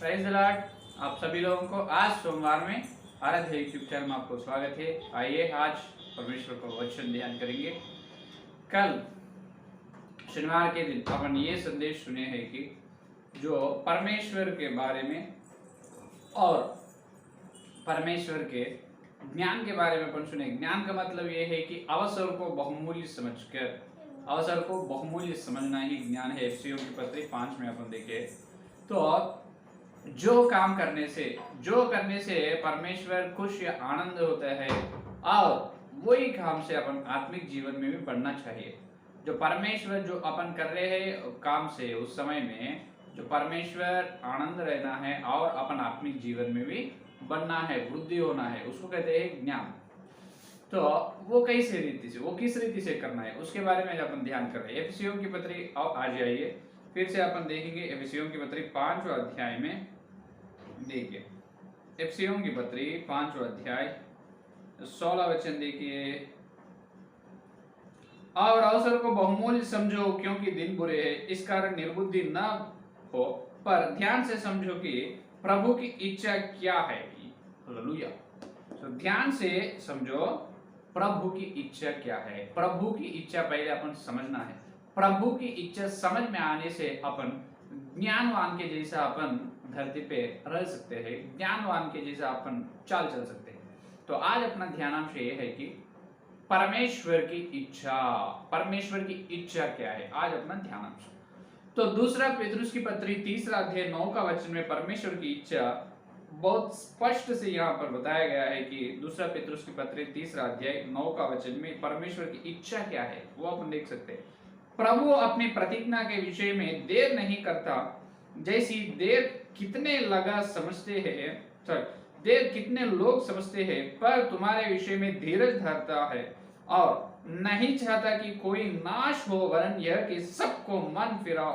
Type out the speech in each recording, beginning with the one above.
Praise the Lord. आप सभी लोगों को आज सोमवार में आराध्य यूट्यूब चैनल में आपको स्वागत है। आइए आज परमेश्वर को वचन ध्यान करेंगे। कल शनिवार के दिन अपन ये संदेश सुने हैं कि जो परमेश्वर के बारे में और परमेश्वर के ज्ञान के बारे में अपन सुने। ज्ञान का मतलब ये है कि अवसर को बहुमूल्य समझकर, अवसर को बहुमूल्य समझना ही ज्ञान है। एफएसियों की पत्री 5 में अपन देखे तो जो काम करने से परमेश्वर खुश या आनंद होता है और वही काम से अपन आत्मिक जीवन में भी बढ़ना चाहिए। जो परमेश्वर जो अपन कर रहे हैं काम से उस समय में जो परमेश्वर आनंद रहना है और अपन आत्मिक जीवन में भी बढ़ना है, वृद्धि होना है, उसको कहते हैं ज्ञान। तो वो कैसे रीति से, वो किस रीति से करना है उसके बारे में अपन ध्यान कर रहे हैं। एफएसियों की पत्री आ जाइए, फिर से अपन देखेंगे एफएसियों की पत्री 5वां अध्याय में। देखिए एफएसियों की पत्री 5वां अध्याय 16 वचन देखिए। और अवसर को बहुमूल्य समझो क्योंकि दिन बुरे हैं, इस कारण निर्बुद्धि न हो पर ध्यान से समझो कि प्रभु की इच्छा क्या है। हालेलुया। तो ध्यान से समझो प्रभु की इच्छा क्या है। प्रभु की इच्छा पहले अपन समझना है। प्रभु की इच्छा समझ में आने से अपन ज्ञानवान के जैसा अपन धरती पे रह सकते हैं, ज्ञानवान के जैसा अपन चाल चल सकते हैं। तो आज अपना ध्यानांश ये है कि परमेश्वर की इच्छा, परमेश्वर की इच्छा क्या है, आज अपना ध्यानांश। तो दूसरा पेतरुस की पत्री 3 अध्याय 9 का वचन में परमेश्वर की इच्छा बहुत स्पष्ट से यहाँ पर बताया गया है कि दूसरा पेतरुस की पत्री 3 अध्याय 9 का वचन में परमेश्वर की इच्छा क्या है वो अपन देख सकते हैं। प्रभु अपनी प्रतिज्ञा के विषय में देर नहीं करता, जैसी देर कितने लोग समझते हैं, पर तुम्हारे विषय में धीरज धरता है और नहीं चाहता कि कोई नाश हो, वरन यह कि सबको मन फिराव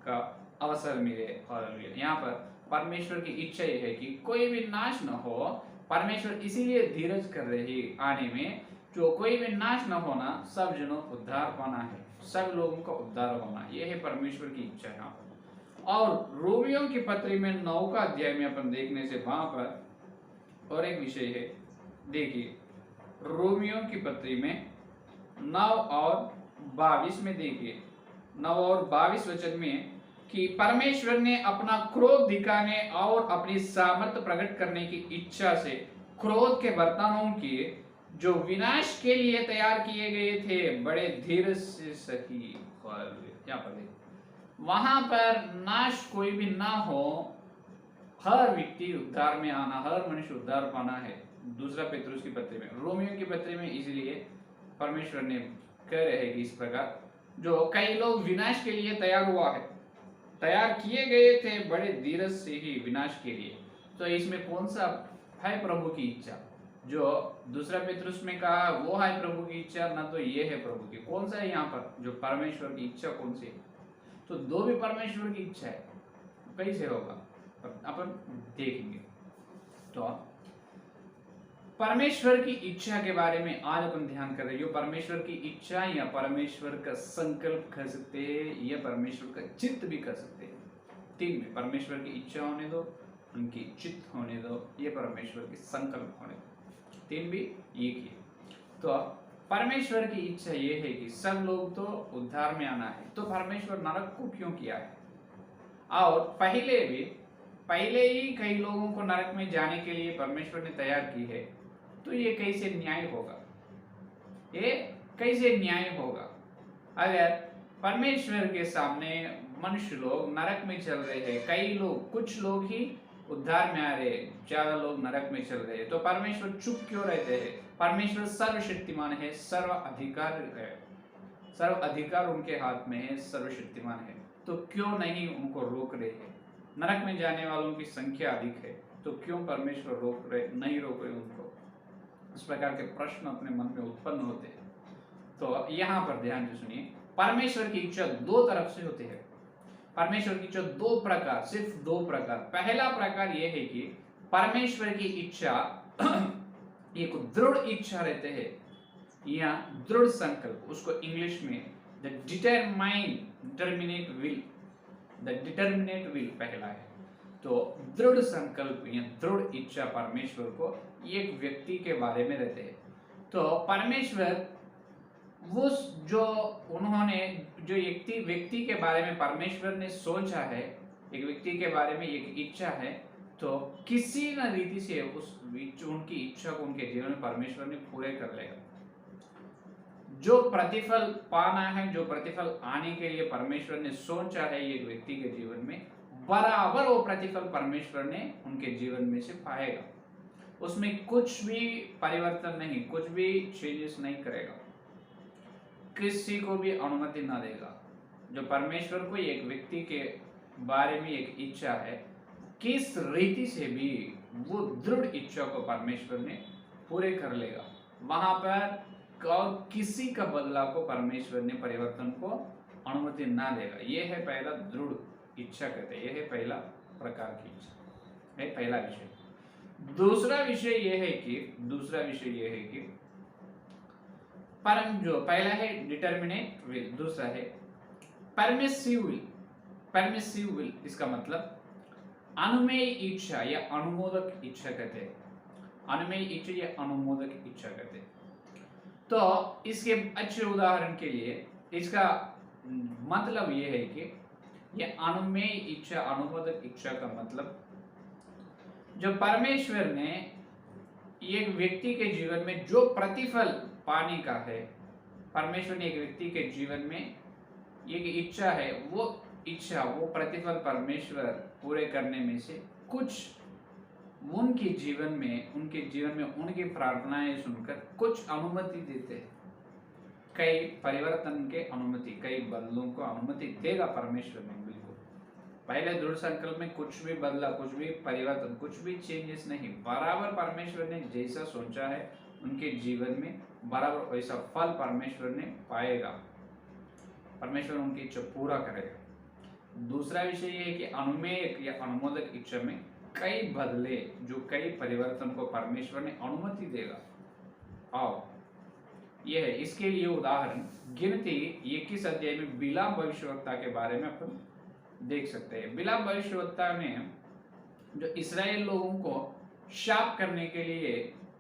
का अवसर मिले। हालेलुया। यहाँ पर परमेश्वर की इच्छा यह है कि कोई भी नाश न हो। परमेश्वर इसीलिए धीरज कर रहे आने में, जो कोई भी नाश न होना, सब जनों उद्धार पाना है, सब लोगों का उद्धार होना, यह है परमेश्वर की इच्छा यहाँ पर। और रोमियों की पत्री में 9 अध्याय में अपन देखने से वहां पर और एक विषय है। देखिए रोमियों की पत्री में 9 और 22 में देखिए 9 और 22 वचन में कि परमेश्वर ने अपना क्रोध दिखाने और अपनी सामर्थ्य प्रकट करने की इच्छा से क्रोध के बर्तनों की जो विनाश के लिए तैयार किए गए थे बड़े धीरज से सही। यहाँ पर वहां पर नाश कोई भी ना हो, हर व्यक्ति उद्धार में आना, हर मनुष्य उद्धार पाना है। दूसरा पेतरुस की पत्री में, रोमियो की पत्री में इसलिए परमेश्वर ने कह रहे हैं कि इस प्रकार जो कई लोग विनाश के लिए तैयार किए गए थे बड़े धीरज से ही विनाश के लिए। तो इसमें कौन सा है प्रभु की इच्छा? जो दूसरा पेतरुस में कहा वो है प्रभु की इच्छा, ना तो ये है प्रभु की। कौन सा है यहाँ पर जो परमेश्वर की इच्छा कौन सी है? तो दो भी परमेश्वर की इच्छा है, कैसे होगा अपन देखेंगे। तो परमेश्वर की इच्छा के बारे में आज अपन ध्यान कर रहे हैं। परमेश्वर की इच्छा या परमेश्वर का संकल्प कह सकते हैं या परमेश्वर का चित्त भी कह सकते हैं। तीन में परमेश्वर की इच्छा होने दो, उनकी चित्त होने दो, ये परमेश्वर की संकल्प होने दो, तीन भी एक ही। तो परमेश्वर की इच्छा ये है कि सब लोग तो उद्धार में आना है। तो परमेश्वर नरक को क्यों किया है? और पहले ही कई लोगों को नरक में जाने के लिए परमेश्वर ने तैयार की है। तो ये कैसे न्याय होगा? ये कैसे न्याय होगा अगर परमेश्वर के सामने मनुष्य लोग नरक में चल रहे हैं, कई लोग, कुछ लोग ही उद्धार में आ रहे हैं, ज्यादा लोग नरक में चल रहे हैं, तो परमेश्वर चुप क्यों रहते हैं? परमेश्वर सर्वशक्तिमान है, सर्व अधिकार उनके हाथ में है, सर्वशक्तिमान है, तो क्यों नहीं उनको रोक रहे हैं? नरक में जाने वालों की संख्या अधिक है, तो क्यों परमेश्वर नहीं रोक रहे उनको? इस प्रकार के प्रश्न अपने मन में उत्पन्न होते हैं। तो यहाँ पर ध्यान से सुनिए, परमेश्वर की इच्छा दो तरफ से होती है। परमेश्वर की इच्छा दो प्रकार, सिर्फ दो प्रकार। पहला प्रकार यह है कि परमेश्वर की इच्छा एक दृढ़ इच्छा रहते हैं या दृढ़ संकल्प, उसको इंग्लिश में द डिटरमिनेट विल पहला है। तो दृढ़ संकल्प या दृढ़ इच्छा परमेश्वर को एक व्यक्ति के बारे में रहते हैं। तो परमेश्वर वो जो उन्होंने जो व्यक्ति के बारे में परमेश्वर ने सोचा है, एक व्यक्ति के बारे में एक इच्छा है, तो किसी न रीति से उनकी इच्छा को उनके जीवन में परमेश्वर ने पूरे कर लेगा। जो प्रतिफल पाना है, जो प्रतिफल आने के लिए परमेश्वर ने सोचा है एक व्यक्ति के जीवन में, बराबर वो प्रतिफल परमेश्वर ने उनके जीवन में से पाएगा। उसमें कुछ भी परिवर्तन नहीं, कुछ भी चेंजेस नहीं करेगा, किसी को भी अनुमति ना देगा। जो परमेश्वर को एक व्यक्ति के बारे में एक इच्छा है, किस रीति से भी वो दृढ़ इच्छा को परमेश्वर ने पूरे कर लेगा। वहां पर किसी का बदलाव को परमेश्वर ने परिवर्तन को अनुमति ना देगा। यह है पहला दृढ़ इच्छा कहते हैं, यह है पहला प्रकार की इच्छा है, पहला विषय। दूसरा विषय यह है कि परम, जो पहला है डिटर्मिनेट विल, दूसरा है परमिसिव विल। परमिसिव विल इसका मतलब अनुमेय इच्छा या अनुमोदक इच्छा कहते हैं। अनुमेय इच्छा या अनुमोदक इच्छा कहते हैं। तो इसके अच्छे उदाहरण के लिए इसका मतलब यह है कि यह अनुमेय इच्छा, अनुमोदक इच्छा का मतलब जो परमेश्वर ने एक व्यक्ति के जीवन में जो प्रतिफल पाने का है, परमेश्वर ने एक व्यक्ति के जीवन में एक इच्छा है, वो प्रतिफल परमेश्वर पूरे करने में से कुछ उनके जीवन में उनकी प्रार्थनाएं सुनकर कुछ अनुमति देते हैं। कई परिवर्तन के अनुमति, कई बदलों को अनुमति देगा परमेश्वर ने। बिल्कुल पहले दृढ़ संकल्प में कुछ भी बदला, कुछ भी परिवर्तन, कुछ भी चेंजेस नहीं, बराबर परमेश्वर ने जैसा सोचा है उनके जीवन में बराबर वैसा फल परमेश्वर ने पाएगा। परमेश्वर उनकी इच्छा पूरा करेगा। दूसरा विषय यह है कि अनुमेय या अनुमोदक इच्छा में कई बदले, जो कई परिवर्तन को परमेश्वर ने अनुमति देगा। और यह है, इसके लिए उदाहरण गिनती 21 अध्याय में बिलाम भविष्यवक्ता के बारे में अपन देख सकते हैं। बिलाम भविष्यवक्ता में जो इस्राएल लोगों को शाप करने के लिए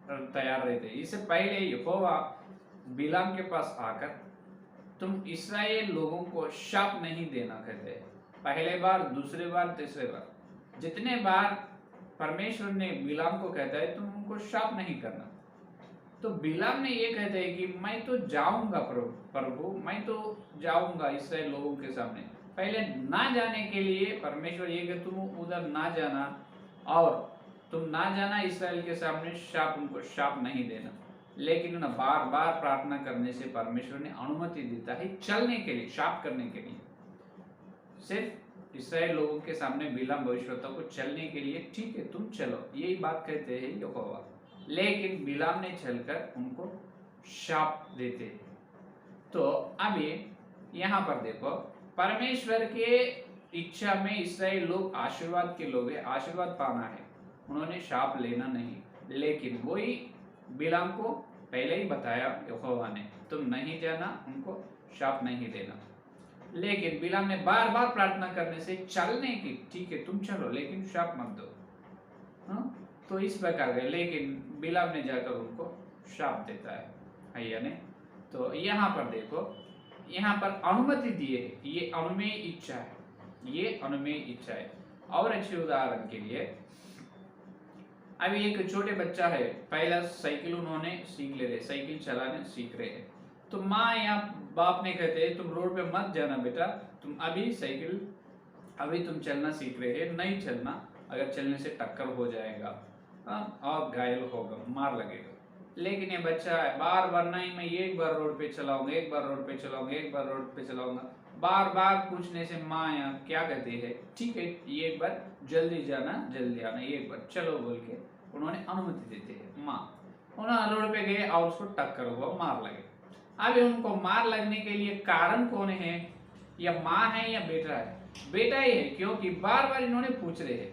तैयार रहते, इससे पहले यहोवा बिलाम के पास आकर तुम इस्राएल लोगों को शाप नहीं देना कहते। पहले बार, दूसरे बार, तीसरे बार, जितने बार परमेश्वर ने बिलाम को कहता है तुम उनको शाप नहीं करना, तो बिलाम ने ये कहते हैं कि मैं तो जाऊंगा प्रभु, मैं तो जाऊंगा इस्राएल लोगों के सामने। पहले ना जाने के लिए परमेश्वर ये कि तुम उधर ना जाना, और तुम ना जाना इस्राएल के सामने, उनको शाप नहीं देना। लेकिन ना बार बार प्रार्थना करने से परमेश्वर ने अनुमति देता है चलने के लिए, शाप करने के लिए। सिर्फ इस्राएल लोगों के सामने बिलाम भविष्यवक्ता को चलने के लिए, ठीक है तुम चलो, यही बात कहते हैं यहोवा। लेकिन बिलाम ने चलकर उनको शाप देते। तो अभी यहाँ पर देखो, परमेश्वर के इच्छा में इस्राएल लोग आशीर्वाद के लोग हैं, आशीर्वाद पाना है, उन्होंने शाप लेना नहीं। लेकिन वही बिलाम को पहले ही बताया यहोवा ने, तुम नहीं जाना, उनको शाप नहीं देना। लेकिन बिलाम ने बार बार प्रार्थना करने से चलने की, ठीक है तुम चलो लेकिन शाप मत दो। तो इस प्रकार के, लेकिन बिलाम ने जाकर उनको शाप देता है भैया ने। तो यहाँ पर देखो, यहाँ पर अनुमति दिए, ये अनुमेय इच्छा है, ये अनुमेय इच्छा है। और अच्छे उदाहरण के लिए, अभी एक छोटे बच्चा है, पहला साइकिल उन्होंने सीख ले रहे, साइकिल चलाने सीख रहे हैं, तो माँ या बाप ने कहते हैं तुम रोड पे मत जाना बेटा, तुम अभी तुम चलना सीख रहे हैं, नहीं चलना, अगर चलने से टक्कर हो जाएगा और घायल होगा, मार लगेगा। लेकिन ये बच्चा है, बार बार नहीं, मैं एक बार रोड पे चलाऊंगा, एक बार रोड पे चलाऊंगा, एक बार रोड पे चलाऊंगा, बार बार पूछने से माँ या क्या कहती है, ठीक है ये एक बार जल्दी जाना, जल्दी आना, एक बार चलो बोल के उन्होंने अनुमति देते हैं। माँ उन्होंने रोड पे गए और उसको टक्कर हुआ, मार लगे। अभी उनको मार लगने के लिए कारण कौन है, या माँ है या बेटा है? बेटा ही है, क्योंकि बार बार इन्होंने पूछ रहे हैं।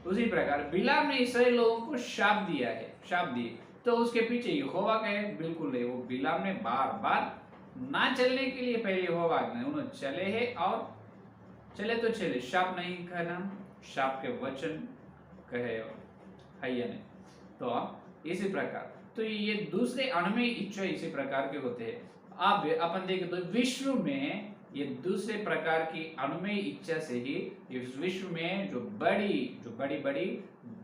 उसी प्रकार बिलाम ने इस्राएल लोगों को शाप दिया है, शाप दिए, तो उसके पीछे यहोवा का है? बिल्कुल नहीं। वो बिलाम ने बार बार ना चलने के लिए पहले यहोवा ने, उन्होंने चले हैं और चले तो चले, शाप नहीं करना, शाप के वचन कहे हैया ने। तो इसी प्रकार तो ये दूसरे अणुमेय इच्छा इसी प्रकार के होते हैं। अब अपन देखें तो विश्व में ये दूसरे प्रकार की अनुमेय इच्छा से ही इस विश्व में जो बड़ी बड़ी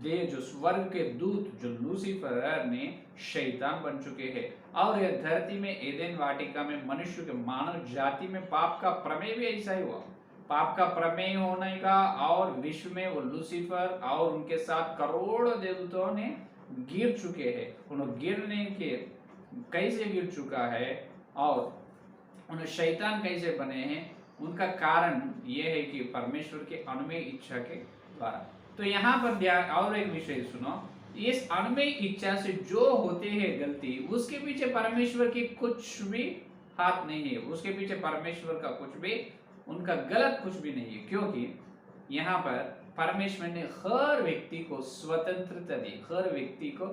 दे जो स्वर्ग के दूत जो लूसीफर ने शैतान बन चुके हैं, और यह धरती में एदेन वाटिका में मनुष्य के मानव जाति में पाप का प्रमेय भी ऐसा ही हुआ। पाप का प्रमेय होने का, और विश्व में वो लूसीफर और उनके साथ करोड़ों देवताओं ने गिर चुके हैं। उन्होंने गिरने के कैसे गिर चुका है और उन्हें शैतान कैसे बने हैं, उनका कारण यह है कि परमेश्वर के अनुमेय इच्छा के द्वारा। तो यहाँ पर ध्यान और एक विषय सुनो, इस अनुमेय इच्छा से जो होते हैं गलती, उसके पीछे परमेश्वर की कुछ भी हाथ नहीं है, उसके पीछे परमेश्वर का कुछ भी, उनका गलत कुछ भी नहीं है, क्योंकि यहाँ पर परमेश्वर ने हर व्यक्ति को स्वतंत्रता दी, हर व्यक्ति को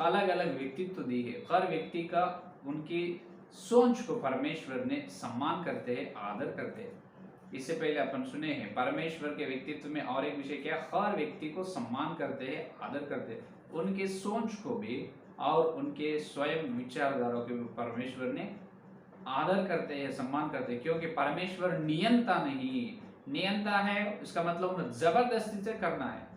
अलग अलग व्यक्तित्व दी है, हर व्यक्ति का उनकी सोच को परमेश्वर ने सम्मान करते हैं, आदर करते हैं। इससे पहले अपन सुने हैं परमेश्वर के व्यक्तित्व में और एक विषय क्या, हर व्यक्ति को सम्मान करते हैं, आदर करते हैं, उनके सोच को भी और उनके स्वयं विचारधाराओं के भी परमेश्वर ने आदर करते हैं, सम्मान करते हैं, क्योंकि परमेश्वर नियंता नहीं, नियंता है उसका मतलब जबरदस्ती से करना है।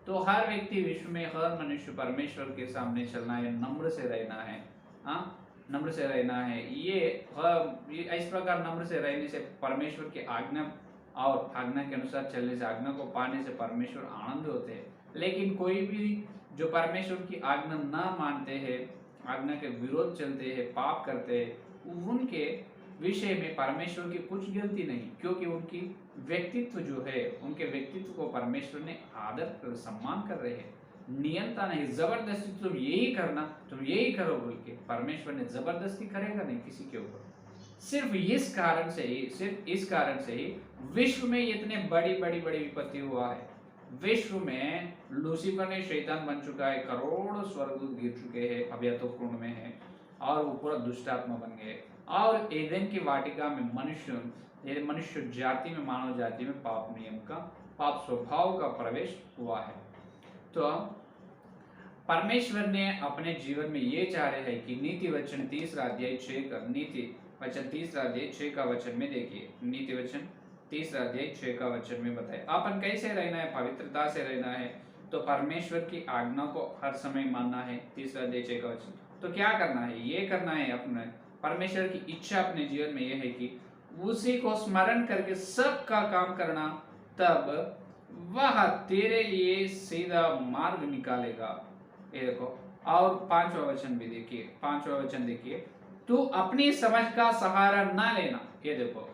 तो हर व्यक्ति विश्व में, हर मनुष्य परमेश्वर के सामने चलना है, नम्र से रहना है, हाँ नम्र से रहना है। ये इस प्रकार नम्र से रहने से परमेश्वर की आज्ञा और आज्ञा के अनुसार चलने से, आज्ञा को पाने से परमेश्वर आनंद होते हैं। लेकिन कोई भी जो परमेश्वर की आज्ञा ना मानते हैं, आज्ञा के विरोध चलते हैं, पाप करते हैं, उनके विषय में परमेश्वर की कुछ गलती नहीं, क्योंकि उनकी व्यक्तित्व जो है, उनके व्यक्तित्व को परमेश्वर ने आदर सम्मान कर रहे हैं, नियंता नहीं, जबरदस्ती तुम यही करना, तुम यही करो बोल के परमेश्वर ने जबरदस्ती करेगा नहीं किसी के ऊपर। सिर्फ इस कारण से ही विश्व में इतने बड़ी विपत्ति हुआ है। विश्व में लूसीफर ने शैतान बन चुका है, करोड़ों स्वर्गदूत गिर चुके हैं, अब या तो कुंड में है, और वो पूरा दुष्टात्मा बन गए, और एदेन की वाटिका में मनुष्य जाति में, मानव जाति में पाप नियम का, पाप स्वभाव का प्रवेश हुआ है। तो परमेश्वर ने अपने जीवन में ये चाह रहे हैं कि नीति वचन 3 अध्याय 6 का, नीति वचन 3 अध्याय 6 का वचन में देखिए, नीति वचन 3 अध्याय 6 का वचन में बताए अपन कैसे रहना है, पवित्रता से रहना है। तो परमेश्वर की आज्ञा को हर समय मानना है, 3 अध्याय 6 का वचन। तो क्या करना है, ये करना है अपने परमेश्वर की इच्छा अपने जीवन में यह है कि उसी को स्मरण करके सबका काम करना, तब वह तेरे लिए सीधा मार्ग निकालेगा। ये देखो, और 5वां वचन भी देखिए, 5वां वचन देखिए, तू अपनी समझ का सहारा ना लेना। ये देखो,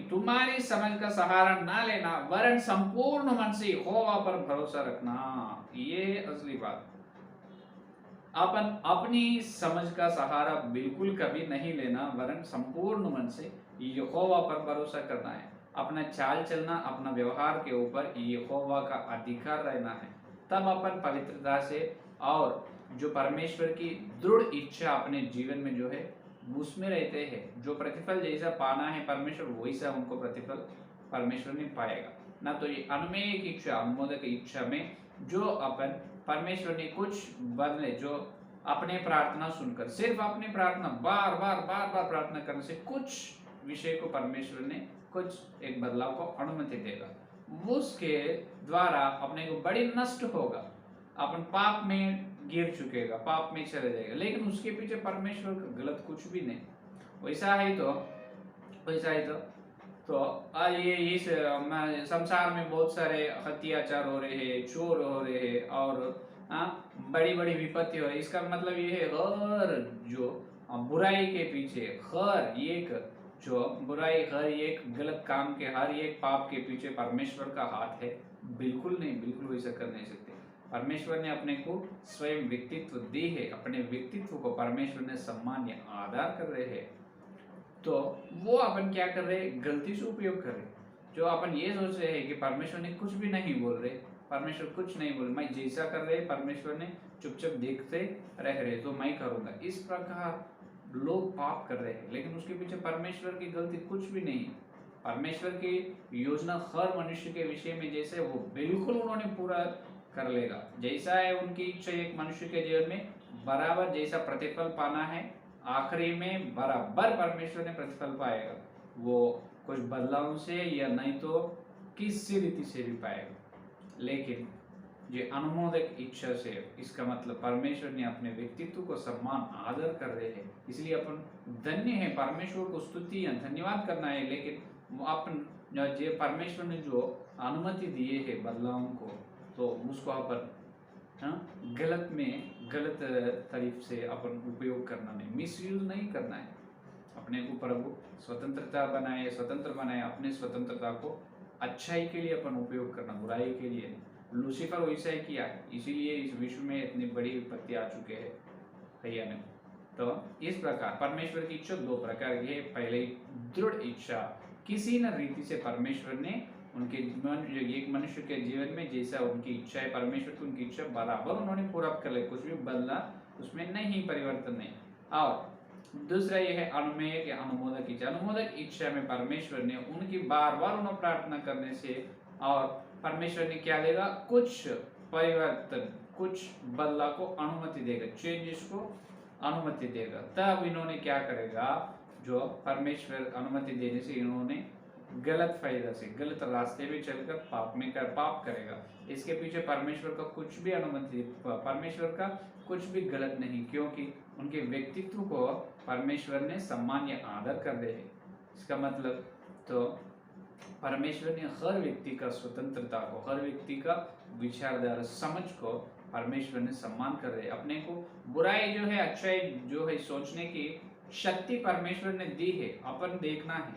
तुम्हारी समझ का सहारा ना लेना, वरन संपूर्ण मन से यहोवा पर भरोसा रखना। ये असली बात, अपन अपनी समझ का सहारा बिल्कुल कभी नहीं लेना, वरन संपूर्ण मन से यहोवा पर भरोसा करना है। अपना चाल चलना, अपना व्यवहार के ऊपर यहोवा का अधिकार रहना है, तब अपन पवित्रता से और जो परमेश्वर की दृढ़ इच्छा अपने जीवन में जो है उसमें रहते हैं। जो प्रतिफल जैसा पाना है परमेश्वर, वैसा उनको प्रतिफल परमेश्वर ने पाएगा। ना तो ये अनुमेय की इच्छा, अनुमोदक इच्छा में जो अपन परमेश्वर ने कुछ बदले, जो अपने प्रार्थना सुनकर, सिर्फ अपनी प्रार्थना बार बार प्रार्थना करने से कुछ विषय को परमेश्वर ने कुछ एक बदलाव को अनुमति देगा, उसके द्वारा अपने को बड़ी नष्ट होगा, अपन पाप में गिर चुकेगा, पाप में चले जाएगा, लेकिन उसके पीछे परमेश्वर का गलत कुछ भी नहीं। वैसा है तो ये इस संसार में बहुत सारे अत्याचार हो रहे हैं, चोर हो रहे हैं, और बड़ी विपत्ति हो रही है। इसका मतलब ये है, हर जो बुराई के पीछे, हर एक जो बुराई, हर एक गलत काम के, हर एक पाप के पीछे परमेश्वर का हाथ है? बिल्कुल नहीं, बिल्कुल वैसा कर नहीं सकते। परमेश्वर ने अपने को स्वयं व्यक्तित्व दी है, अपने व्यक्तित्व को परमेश्वर ने सम्मान या आदर कर रहे हैं। तो वो अपन क्या कर रहे हैं, गलती से उपयोग कर रहे हैं। जो अपन ये सोच रहे हैं कि परमेश्वर ने कुछ भी नहीं बोल रहे, परमेश्वर कुछ नहीं बोल, मैं जैसा कर रहे परमेश्वर ने चुपचाप देखते रह रहे तो मैं करूंगा, इस प्रकार लोग पाप कर रहे हैं, लेकिन उसके पीछे परमेश्वर की गलती कुछ भी नहीं। परमेश्वर की योजना हर मनुष्य के विषय में जैसे वो बिल्कुल उन्होंने पूरा कर लेगा। जैसा है उनकी इच्छा एक मनुष्य के जीवन में बराबर जैसा प्रतिफल पाना है, आखिरी में बराबर परमेश्वर ने प्रतिफल पाएगा, वो कुछ बदलाव से या नहीं तो किसी रीति से भी पाएगा। लेकिन ये अनुमोदक इच्छा से, इसका मतलब परमेश्वर ने अपने व्यक्तित्व को सम्मान आदर कर रहे हैं, इसलिए अपन धन्य है, परमेश्वर को स्तुति या धन्यवाद करना है। लेकिन अपन जो परमेश्वर ने जो अनुमति दिए है बदलाव को, तो उसको अपन गलत तरीफ से अपन उपयोग करना नहीं, मिसयूज नहीं करना है। अपने को प्रभु स्वतंत्रता बनाए, स्वतंत्र बनाए, अपने स्वतंत्रता को अच्छाई के लिए अपन उपयोग करना, बुराई के लिए नहीं। लूसीफर वैसा ही किया, इसीलिए इस विश्व में इतनी बड़ी विपत्ति आ चुके हैं भैया ने। तो इस प्रकार परमेश्वर की इच्छा दो प्रकार की है। पहले दृढ़ इच्छा, किसी न रीति से परमेश्वर ने उनके एक मनुष्य के जीवन में जैसा उनकी इच्छा है, परमेश्वर की उनकी इच्छा बराबर उन्होंने पूरा कर लिया, कुछ भी बदला उसमें नहीं, परिवर्तन नहीं। और दूसरा यह है अनुमेय या अनुमोदक इच्छा। अनुमोदक इच्छा में परमेश्वर ने उनकी बार बार उन्हें प्रार्थना करने से और परमेश्वर ने क्या देगा, कुछ परिवर्तन, कुछ बदलाव को अनुमति देगा, चेंजेस को अनुमति देगा। तब इन्होंने क्या करेगा, जो परमेश्वर अनुमति देने से इन्होंने गलत फायदा से, गलत रास्ते में चलकर पाप करेगा। इसके पीछे परमेश्वर का कुछ भी अनुमति, परमेश्वर का कुछ भी गलत नहीं, क्योंकि उनके व्यक्तित्व को परमेश्वर ने सम्मान या आदर कर रहे हैं। इसका मतलब तो परमेश्वर ने हर व्यक्ति का स्वतंत्रता को, हर व्यक्ति का विचारधारा, समझ को परमेश्वर ने सम्मान कर रहे। अपने को बुराई जो है, अच्छाई जो है, सोचने की शक्ति परमेश्वर ने दी है। अपन देखना है,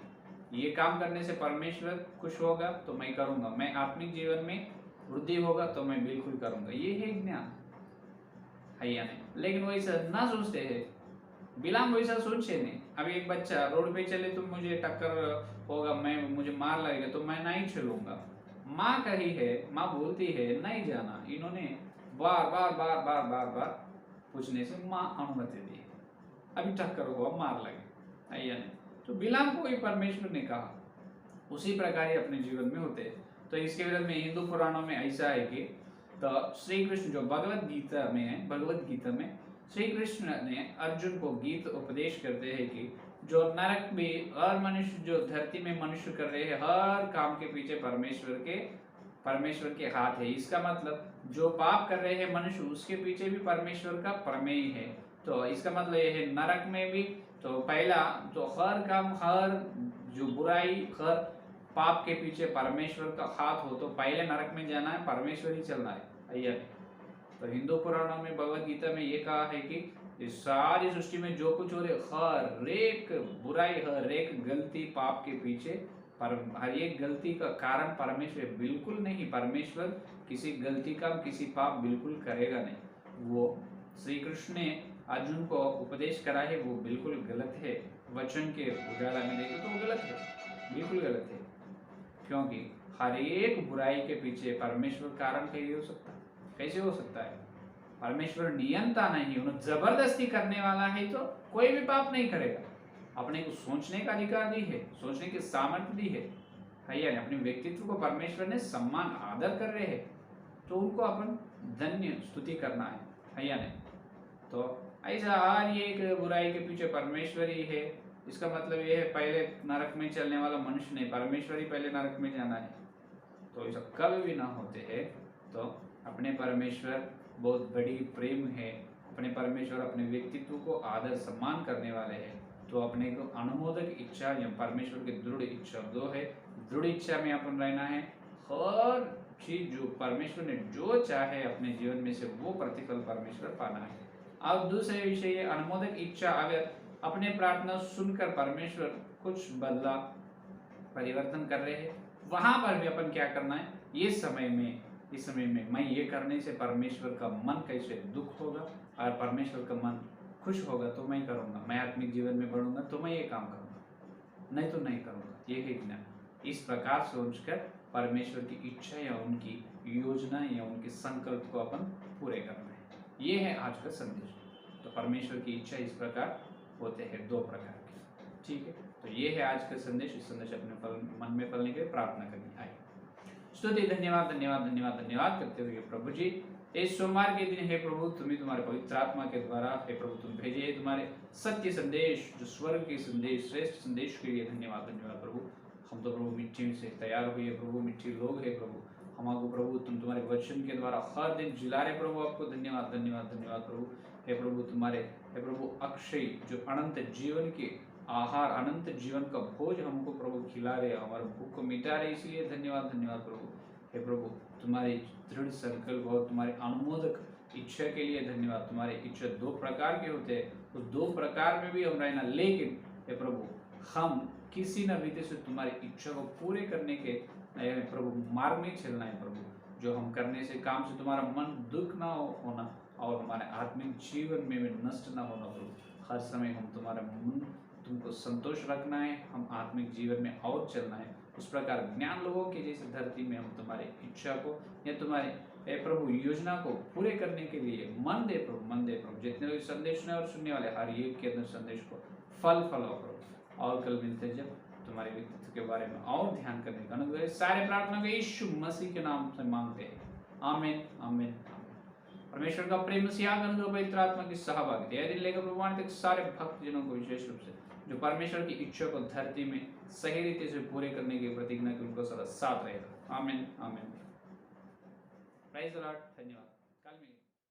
ये काम करने से परमेश्वर खुश होगा तो मैं करूंगा, मैं आत्मिक जीवन में वृद्धि होगा तो मैं बिल्कुल करूंगा, ये है ज्ञान है या नहीं। लेकिन वैसा ना सोचते हैं, बिलाम वैसा सोचे नहीं। अभी एक बच्चा रोड पे चले तो मुझे टक्कर होगा, मुझे मार लगेगा तो मैं नहीं चलूंगा। माँ कही है, माँ बोलती है नहीं जाना, इन्होंने बार बार बार बार बार बार पूछने से माँ अनुमति दी, अभी टक्कर हुआ, मार लगे है या नहीं। तो बिलाम को ही परमेश्वर ने कहा, उसी प्रकार ही अपने जीवन में होते हैं। तो इसके विरोध में हिंदू पुराणों में ऐसा है कि तो श्री कृष्ण जो भगवत गीता में है, भगवत गीता में श्री कृष्ण ने अर्जुन को गीत उपदेश करते हैं कि जो नरक में हर मनुष्य, जो धरती में मनुष्य कर रहे हैं हर काम के पीछे परमेश्वर के हाथ है। इसका मतलब जो पाप कर रहे हैं मनुष्य, उसके पीछे भी परमेश्वर का प्रमेय है। तो इसका मतलब यह है नरक में भी तो पहला तो हर काम, हर जो बुराई, हर पाप के पीछे परमेश्वर का हाथ हो, तो पहले नरक में जाना है, परमेश्वर ही चलना है। तो हिंदू पुराणों में, भगवत गीता में ये कहा है कि इस सारी सृष्टि में जो कुछ हो रहे, हर एक बुराई, हर एक गलती, पाप के पीछे हर एक गलती का कारण परमेश्वर बिल्कुल नहीं। परमेश्वर किसी गलती का, किसी पाप बिल्कुल करेगा नहीं। वो श्री कृष्ण ने अर्जुन को उपदेश करा है, वो बिल्कुल गलत है। वचन के उजाला में देखो तो वो गलत है, बिल्कुल गलत है, क्योंकि हर एक बुराई के पीछे परमेश्वर कारण कैसे हो सकता है? कैसे हो सकता है? परमेश्वर नियंता नहीं, उन्हें जबरदस्ती करने वाला है तो कोई भी पाप नहीं करेगा। अपने को सोचने का अधिकार दी है, सोचने की सामर्थ्य दी है या नहीं। अपने व्यक्तित्व को परमेश्वर ने सम्मान आदर कर रहे हैं, तो उनको अपन धन्य स्तुति करना है या नहीं। तो ऐसा हर एक बुराई के पीछे परमेश्वर ही है। इसका मतलब ये है पहले नरक में चलने वाला मनुष्य नहीं, परमेश्वर ही पहले नरक में जाना है। तो ऐसा कभी भी ना होते हैं। तो अपने परमेश्वर बहुत बड़ी प्रेम है, अपने परमेश्वर अपने व्यक्तित्व को आदर सम्मान करने वाले हैं। तो अपने को अनुमोदक इच्छा या परमेश्वर की दृढ़ इच्छा दो है। दृढ़ इच्छा में अपन रहना है, हर चीज जो परमेश्वर ने जो चाहे अपने जीवन में से वो प्रतिफल परमेश्वर पाना है। अब दूसरे विषय ये अनुमोदक इच्छा, अगर अपने प्रार्थना सुनकर परमेश्वर कुछ बदला, परिवर्तन कर रहे हैं, वहां पर भी अपन क्या करना है, इस समय में मैं ये करने से परमेश्वर का मन कैसे दुख होगा और परमेश्वर का मन खुश होगा तो मैं करूंगा, मैं आत्मिक जीवन में बढ़ूंगा तो मैं ये काम करूंगा, नहीं तो नहीं करूंगा। ये है ज्ञान। इस प्रकार सोचकर परमेश्वर की इच्छा या उनकी योजना या उनके संकल्प को अपन पूरे करना है। ये है आज का संदेश। तो परमेश्वर की इच्छा इस प्रकार होते हैं, दो प्रकार की। ठीक है, तो ये है आज का संदेश। इस संदेश अपने मन में फलने के लिए प्रार्थना करनी आए। स्तुति धन्यवाद धन्यवाद धन्यवाद धन्यवाद करते हुए प्रभु जी, इस सोमवार के दिन हे प्रभु तुम्हें तुम्हारे पवित्र आत्मा के द्वारा हे प्रभु तुम भेजे है तुम्हारे सत्य संदेश, जो स्वर्ग के संदेश, श्रेष्ठ संदेश के लिए धन्यवाद धन्यवाद प्रभु। हम तो प्रभु मिट्टी से तैयार हुए प्रभु, मिट्टी लोग है प्रभु, हमको प्रभु तुम तुम्हारे वचन के द्वारा हर दिन जिला रहे प्रभु, आपको धन्यवाद धन्यवाद धन्यवाद प्रभु। हे प्रभु तुम्हारे हे प्रभु अक्षय जो अनंत जीवन के आहार, अनंत जीवन का भोज हमको प्रभु खिला रहे, हमारे भूख को मिटा रहे, इसलिए धन्यवाद धन्यवाद प्रभु। हे प्रभु तुम्हारी दृढ़ संकल्प और तुम्हारी अनुमोदक इच्छा के लिए धन्यवाद। तुम्हारे इच्छा दो प्रकार के होते हैं, उस दो प्रकार में भी हम रहना, लेकिन हे प्रभु हम किसी न रीति से तुम्हारी इच्छा को पूरे करने के प्रभु मार्ग में चलना है प्रभु, जो हम करने से काम से तुम्हारा मन दुख ना होना और हमारे आत्मिक जीवन में भी नष्ट ना होना प्रभु। हर समय हम तुम्हारा मन तुमको संतोष रखना है, हम आत्मिक जीवन में और चलना है। उस प्रकार ज्ञान लोगों के जैसे धरती में हम तुम्हारी इच्छा को या तुम्हारे प्रभु योजना को पूरे करने के लिए मन दे प्रभु, मन दे प्रभु। जितने लोग संदेश सुने और सुनने वाले हर एक के अंदर संदेश को फल हो प्रभु। और कल मिलते हैं जब तुम्हारे व्यक्तित्व के बारे में और ध्यान करने का अनुग्रह। सारे प्रार्थना को यीशु मसीह के नाम से मांगते हैं, आमीन आमीन। परमेश्वर का प्रेम, सियाग अनुग्रह, पवित्र आत्मा की सहभागिता यदि लेकर प्रमाण तक सारे भक्त जनों को विशेष रूप से जो परमेश्वर की इच्छा को धरती में सही रीति से पूरे करने की प्रतिज्ञा की उनको सदा साथ रहेगा, आमीन आमीन। प्राइज द लॉर्ड, धन्यवाद।